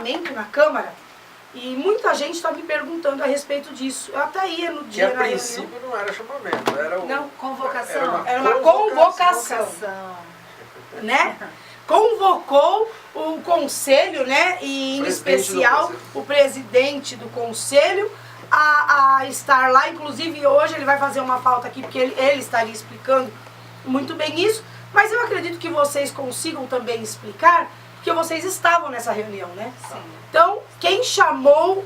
parlamento, na Câmara, e muita gente está me perguntando a respeito disso. Eu até ia no dia a princípio não era chamamento, era convocação. Era uma convocação. Né? Convocou o conselho, né? E em especial o presidente do conselho a estar lá. Inclusive hoje ele vai fazer uma falta aqui, porque ele estaria explicando muito bem isso. Mas eu acredito que vocês consigam também explicar, porque vocês estavam nessa reunião, né? Sim. Então, quem chamou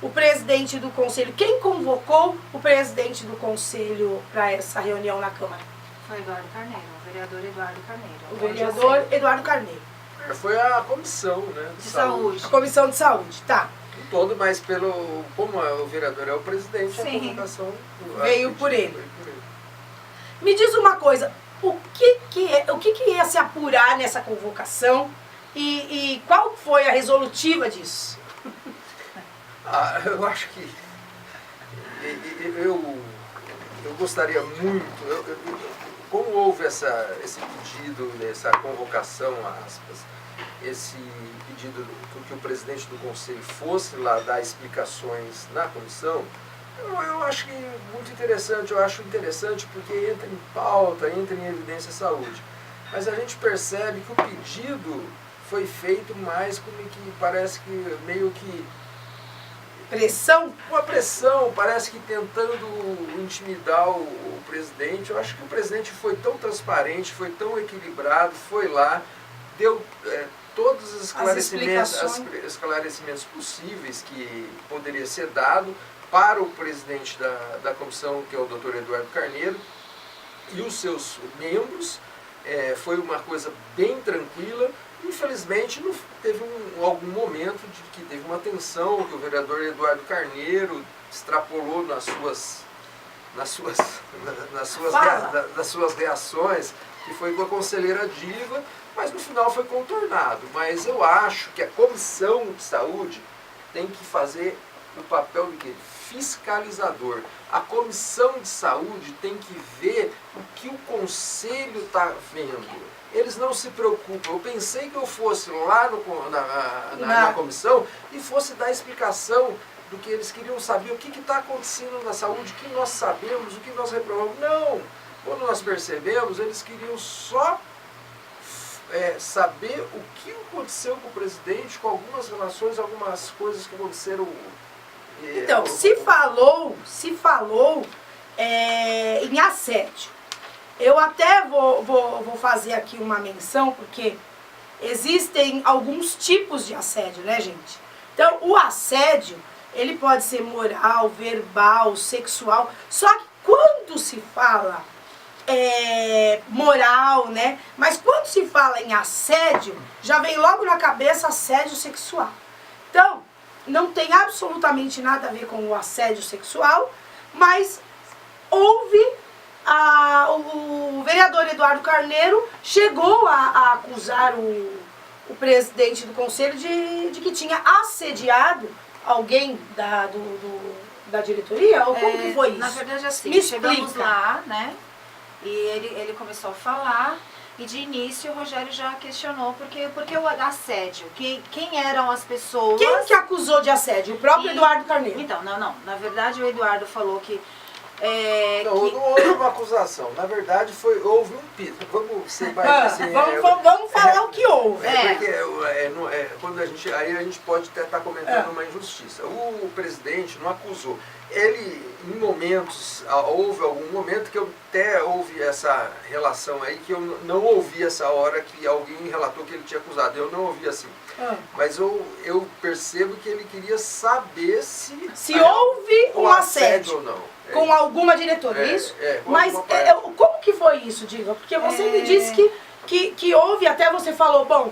o presidente do conselho, quem convocou o presidente do conselho para essa reunião na Câmara? Foi Eduardo Carneiro, o vereador Eduardo Carneiro. O vereador Eduardo Carneiro. Foi a comissão, né, de saúde. A comissão de saúde, tá. Todo, mas como o vereador é o presidente, a convocação veio por ele. Me diz uma coisa, o que ia se apurar nessa convocação e qual foi a resolutiva disso? Eu acho que eu gostaria muito, como houve esse pedido, essa convocação, aspas, esse pedido que o presidente do conselho fosse lá dar explicações na comissão, eu acho que muito interessante, eu acho interessante porque entra em pauta, entra em evidência a saúde. Mas a gente percebe que o pedido foi feito mais como que parece que meio que... Pressão? Uma pressão, parece que tentando intimidar o presidente. Eu acho que o presidente foi tão transparente, foi tão equilibrado, foi lá, deu todos os esclarecimentos possíveis que poderia ser dado para o presidente da comissão, que é o Dr. Eduardo Carneiro, e os seus membros. Foi uma coisa bem tranquila. Infelizmente, teve algum momento de que teve uma tensão, que o vereador Eduardo Carneiro extrapolou nas suas reações, que foi com a conselheira Diva, mas no final foi contornado. Mas eu acho que a comissão de saúde tem que fazer o papel de quê? Fiscalizador. A comissão de saúde tem que ver o que o conselho está vendo. Eles não se preocupam. Eu pensei que eu fosse lá na comissão e fosse dar explicação do que eles queriam saber, o que está acontecendo na saúde, o que nós sabemos, o que nós reprovamos. Não! Quando nós percebemos, eles queriam só saber o que aconteceu com o presidente, com algumas relações, algumas coisas que aconteceram. Então, se falou em assédio. Eu até vou fazer aqui uma menção, porque existem alguns tipos de assédio, né, gente? Então, o assédio, ele pode ser moral, verbal, sexual. Só que quando se fala moral, né? Mas quando se fala em assédio, já vem logo na cabeça assédio sexual. Então, não tem absolutamente nada a ver com o assédio sexual, mas houve... o vereador Eduardo Carneiro chegou a acusar o presidente do conselho de que tinha assediado alguém da diretoria? Ou como que foi isso? Na verdade, assim, Me chegamos explica. lá, né? E ele começou a falar, e de início o Rogério já questionou porque o assédio, quem eram as pessoas... Quem que acusou de assédio? O próprio Eduardo Carneiro. Então, não. Na verdade, o Eduardo falou que... Não houve uma acusação. Na verdade, houve um pedido. Vamos falar o que houve. Porque quando a gente pode até estar comentando uma injustiça. O presidente não acusou. Ele, em momentos, houve algum momento que eu até ouvi essa relação aí, que eu não ouvi essa hora que alguém relatou que ele tinha acusado. Eu não ouvi assim. Mas eu percebo que ele queria saber se houve um assédio ou não. Com alguma diretoria, isso? Mas como que foi isso, Diva? Porque você me disse que houve, até você falou, bom,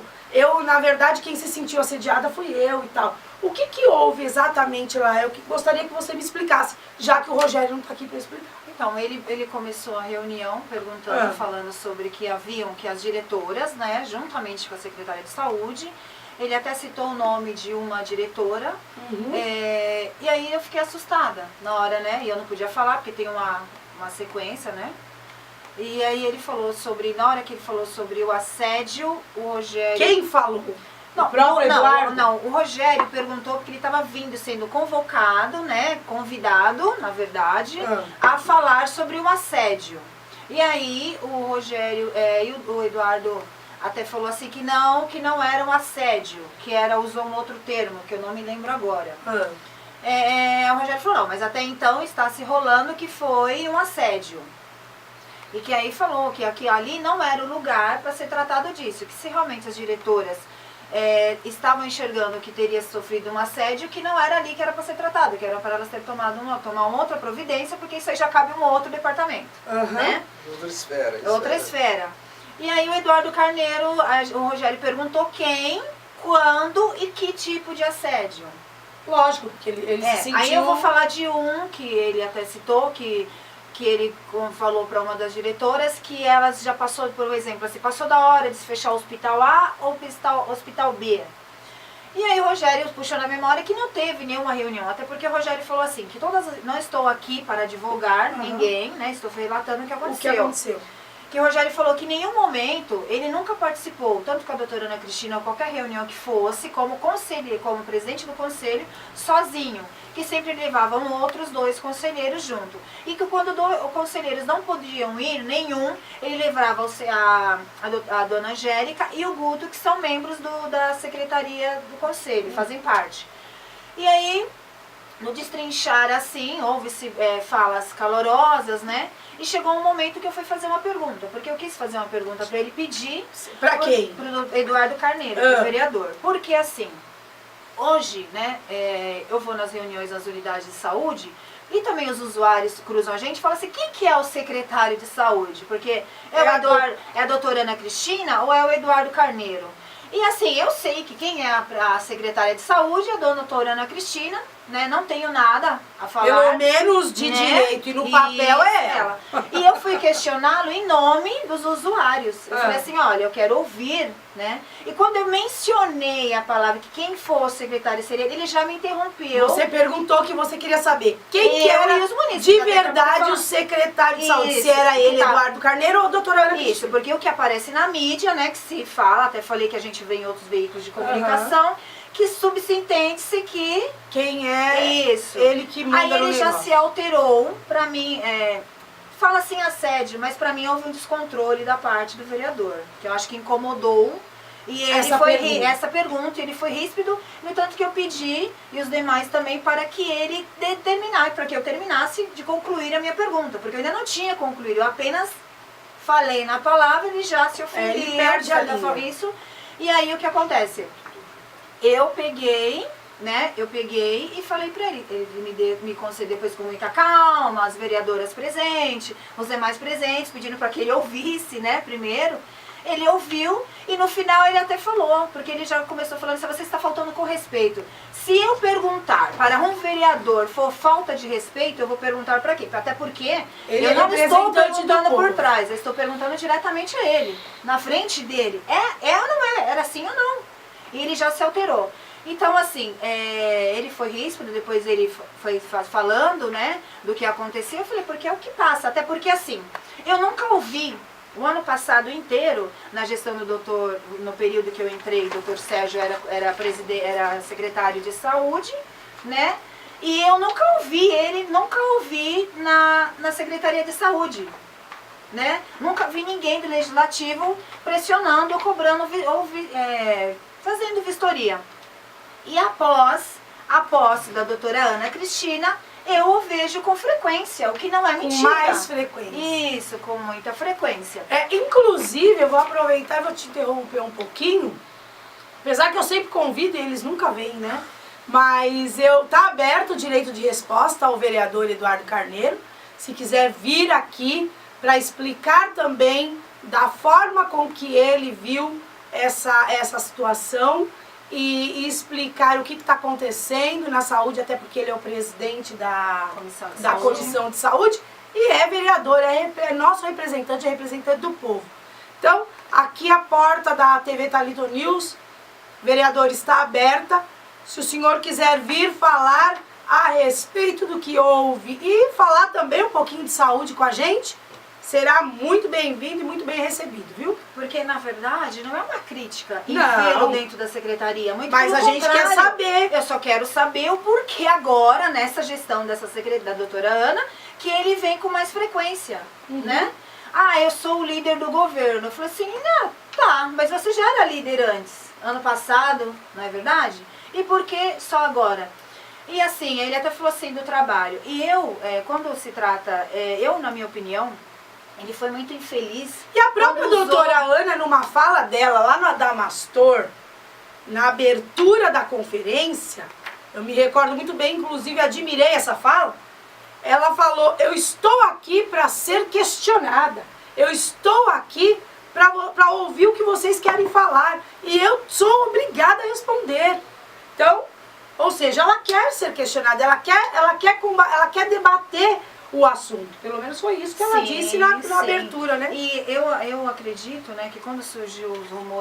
na verdade, quem se sentiu assediada fui eu e tal. O que houve exatamente lá? Eu gostaria que você me explicasse, já que o Rogério não está aqui para explicar. Então, ele começou a reunião perguntando, falando sobre que as diretoras, né, juntamente com a secretária de saúde, ele até citou o nome de uma diretora, e aí eu fiquei assustada na hora, né, e eu não podia falar, porque tem uma sequência, né, e aí ele falou na hora que ele falou sobre o assédio, o Rogério... Quem falou? O próprio Eduardo? Não, o Rogério perguntou porque ele estava vindo, sendo convocado, né, convidado, na verdade, a falar sobre o assédio. E aí o Rogério e o Eduardo até falou assim que não era um assédio, que usou um outro termo, que eu não me lembro agora. O Rogério falou, não, mas até então está se rolando que foi um assédio. E que aí falou que ali não era o lugar para ser tratado disso, que se realmente as diretoras estavam enxergando que teria sofrido um assédio, que não era ali que era para ser tratado, que era para elas terem tomar uma outra providência, porque isso aí já cabe um outro departamento, né? Outra esfera. Outra esfera. E aí o Eduardo Carneiro, o Rogério perguntou quem, quando e que tipo de assédio. Lógico, porque ele se sentiu... Aí eu vou falar de um que ele até citou, que ele falou para uma das diretoras que elas já passou, por exemplo, assim, passou da hora de se fechar o hospital A ou o hospital B. E aí o Rogério puxou na memória que não teve nenhuma reunião, até porque o Rogério falou assim, que não estou aqui para divulgar ninguém, né, estou relatando o que aconteceu. Que o Rogério falou que em nenhum momento ele nunca participou, tanto com a doutora Ana Cristina ou qualquer reunião que fosse, como conselheiro, como presidente do conselho, sozinho. Que sempre levavam outros 2 conselheiros junto. E que quando os conselheiros não podiam ir, nenhum, ele levava a dona Angélica e o Guto, que são membros da secretaria do conselho, fazem parte. E aí, no destrinchar assim, houve-se falas calorosas, né? E chegou um momento que eu fui fazer uma pergunta, porque eu quis fazer uma pergunta para ele pedir... Para quem? Para o Eduardo Carneiro, o vereador. Porque assim, hoje, né, eu vou nas reuniões das unidades de saúde e também os usuários cruzam a gente e falam assim, quem que é o secretário de saúde? Porque é a doutora Ana Cristina ou é o Eduardo Carneiro? E assim, eu sei que quem é a secretária de saúde é a doutora Ana Cristina, né? Não tenho nada a falar. Pelo menos de direito, e no papel é ela. E eu fui questioná-lo em nome dos usuários. Eu falei assim, olha, eu quero ouvir, né? E quando eu mencionei a palavra que quem fosse secretário seria ele, já me interrompeu. Você perguntou que você queria saber quem que era de verdade o secretário de saúde. Se era ele, Eduardo Carneiro, ou a doutora Ana Cristina. Isso, porque o que aparece na mídia, né, que se fala, até falei que a gente vê em outros veículos de comunicação, que subentende-se que... Quem é isso. Ele que manda no negócio. Aí ele já se alterou, pra mim, fala assim assédio, mas pra mim houve um descontrole da parte do vereador, que eu acho que incomodou. E ele essa pergunta, ele foi ríspido, no tanto que eu pedi, e os demais também, para que ele para que eu terminasse de concluir a minha pergunta, porque eu ainda não tinha concluído, eu apenas falei na palavra, ele já se ofendeu, ele perde a língua. Isso. E aí o que acontece? Eu peguei e falei pra ele, me concedeu depois com muita calma, as vereadoras presentes, os demais presentes, pedindo para que ele ouvisse, né, primeiro. Ele ouviu e no final ele até falou, porque ele já começou falando, se você está faltando com respeito. Se eu perguntar para um vereador for falta de respeito, eu vou perguntar para quê? Até porque eu não estou perguntando por trás, eu estou perguntando diretamente a ele, na frente dele. É ou não é? Era sim ou não? E ele já se alterou. Então, assim, ele foi ríspido, depois ele foi falando, né, do que aconteceu. Eu falei, porque é o que passa. Até porque, assim, eu nunca ouvi, o ano passado inteiro, na gestão do doutor, no período que eu entrei, o doutor Sérgio era secretário de saúde, né, e eu nunca ouvi na Secretaria de Saúde, né, nunca vi ninguém do Legislativo pressionando ou cobrando, fazendo vistoria. E após a posse da doutora Ana Cristina, eu o vejo com frequência, o que não é mentira. Com mais frequência. Isso, com muita frequência. Inclusive, eu vou aproveitar e vou te interromper um pouquinho, apesar que eu sempre convido e eles nunca vêm, né? Mas tá aberto o direito de resposta ao vereador Eduardo Carneiro, se quiser vir aqui para explicar também da forma com que ele viu essa situação e explicar o que está acontecendo na saúde, até porque ele é o presidente da Comissão de Saúde e é vereador, é nosso representante, é representante do povo. Então, aqui a porta da TV Thalita News, vereador, está aberta. Se o senhor quiser vir falar a respeito do que houve e falar também um pouquinho de saúde com a gente, será muito bem-vindo e muito bem recebido, viu? Porque, na verdade, não é uma crítica Não. envê-lo dentro da secretaria. Muito Mas pelo a gente quer contrário. saber. Eu só quero saber o porquê agora, nessa gestão dessa da doutora Ana, que ele vem com mais frequência, né? Ah, eu sou o líder do governo. Eu falei assim, não, tá, mas você já era líder antes, ano passado, não é verdade? E por que só agora? E assim, ele até falou assim do trabalho. E eu, quando se trata, eu, na minha opinião, ele foi muito infeliz. E a própria quando usou- doutora Ana, numa fala dela lá no Adamastor, na abertura da conferência, eu me recordo muito bem, inclusive admirei essa fala, ela falou, eu estou aqui para ser questionada, eu estou aqui para ouvir o que vocês querem falar, e eu sou obrigada a responder. Então, ou seja, ela quer ser questionada, ela quer debater o assunto. Pelo menos foi isso que ela Sim, disse na sim. abertura, né? E eu acredito, né, que quando surgiu os rumores